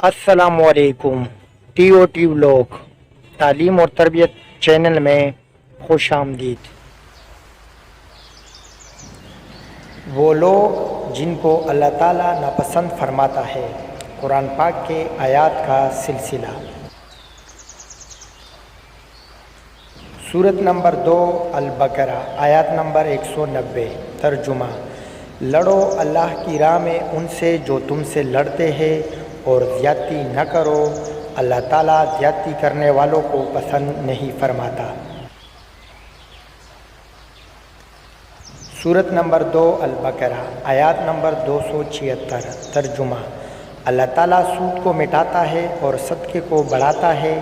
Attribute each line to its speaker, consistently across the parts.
Speaker 1: अस्सलामुअलैकुम। TOT vlog तालीम और तरबियत चैनल में खुश आमदीद। वो लोग जिनको अल्लाह ताला नापसंद फरमाता है, कुरान पाक के आयात का सिलसिला। सूरत नंबर 2 अल-बकरा आयत नंबर 190। तर्जुमा: लड़ो अल्लाह की राह में उनसे जो तुमसे लड़ते हैं और ज़्यादती न करो, अल्लाह ताला ज़्यादती करने वालों को पसंद नहीं फरमाता। सूरत नंबर 2 अल-बकरा आयत नंबर 276। तर्जुमा: अल्लाह ताला सूद को मिटाता है और सदक़े को बढ़ाता है,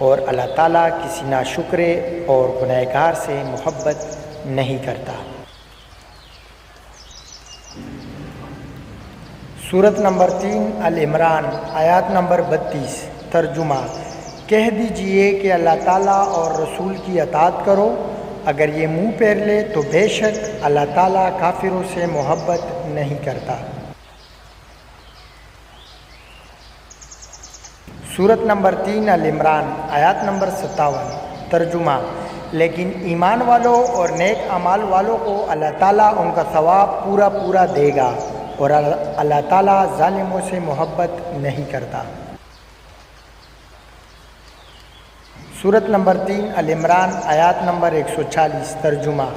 Speaker 1: और अल्लाह ताला किसी नाशुक्रे और गुनहगार से मोहब्बत नहीं करता। सूरत नंबर 3 अल-इमरान आयत नंबर 32। तर्जुमा: कह दीजिए कि अल्लाह ताला और रसूल की अताअत करो, अगर ये मुँह फेर ले तो बेशक अल्लाह ताला काफिरों से मोहब्बत नहीं करता। सूरत नंबर 3 अल-इमरान आयत नंबर 57। तर्जुमा: लेकिन ईमान वालों और नेक अमाल वालों को अल्लाह ताला उनका सवाब पूरा पूरा देगा, और अल्लाह ताला जालिमों से मोहब्बत नहीं करता। सूरत नंबर 3 अल-इमरान आयत नंबर 140। तर्जुमा: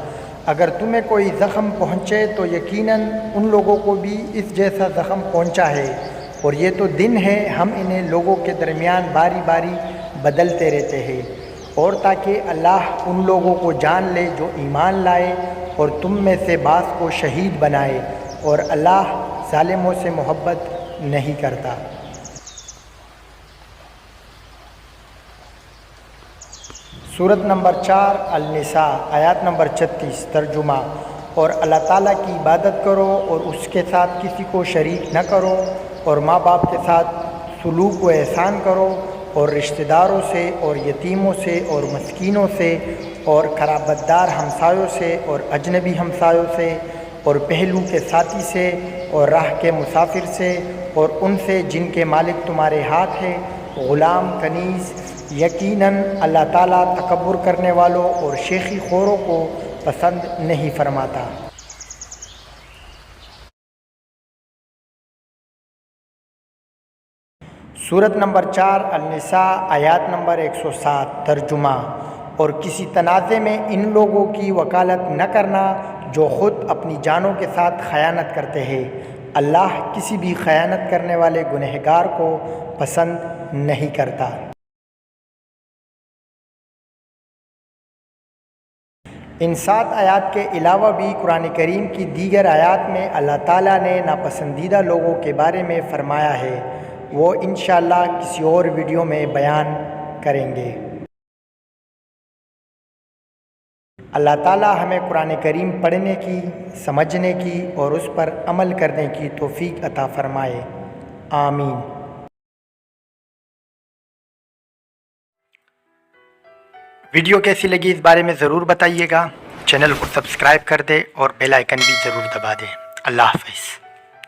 Speaker 1: अगर तुम्हें कोई ज़ख़म पहुँचे तो यकीनन उन लोगों को भी इस जैसा ज़ख़म पहुँचा है, और ये तो दिन है हम इन्हें लोगों के दरमियान बारी बारी बदलते रहते हैं, और ताकि अल्लाह उन लोगों को जान ले जो ईमान लाए और तुम में से बास को शहीद बनाए, और अल्लाह ज़ालिमों से मोहब्बत नहीं करता। सूरत नंबर 4 अल-निसा आयत नंबर 36। तर्जुमा: और अल्लाह ताला की इबादत करो और उसके साथ किसी को शरीक न करो, और माँ बाप के साथ सुलूक व एहसान करो, और रिश्तेदारों से और यतीमों से और मस्कीनों से और क़राबतदार हमसायों से और अजनबी हमसायों से और पहलू के साथी से और राह के मुसाफिर से और उनसे जिनके मालिक तुम्हारे हाथ है, ग़ुलाम कनीज़। यकीनन अल्लाह ताला तकब्बुर करने वालों और शेखी खोरों को पसंद नहीं फरमाता। सूरत नंबर 4 अल-निसा आयत नंबर 107। तर्जुमा: और किसी तनाज़े में इन लोगों की वकालत न करना जो ख़ुद अपनी जानों के साथ ख़यानत करते हैं, अल्लाह किसी भी ख़यानत करने वाले गुनहगार को पसंद नहीं करता। इन 7 आयात के अलावा भी कुरान करीम की दीगर आयात में अल्लाह ताला ने नापसंदीदा लोगों के बारे में फ़रमाया है, वो इंशाअल्लाह किसी और वीडियो में बयान करेंगे। अल्लाह ताला हमें कुरान करीम पढ़ने की, समझने की और उस पर अमल करने की तौफीक अता फ़रमाए। आमीन। वीडियो कैसी लगी इस बारे में ज़रूर बताइएगा। चैनल को सब्सक्राइब कर दें और बेल आइकन भी ज़रूर दबा दें। अल्लाह हाफ़िज़।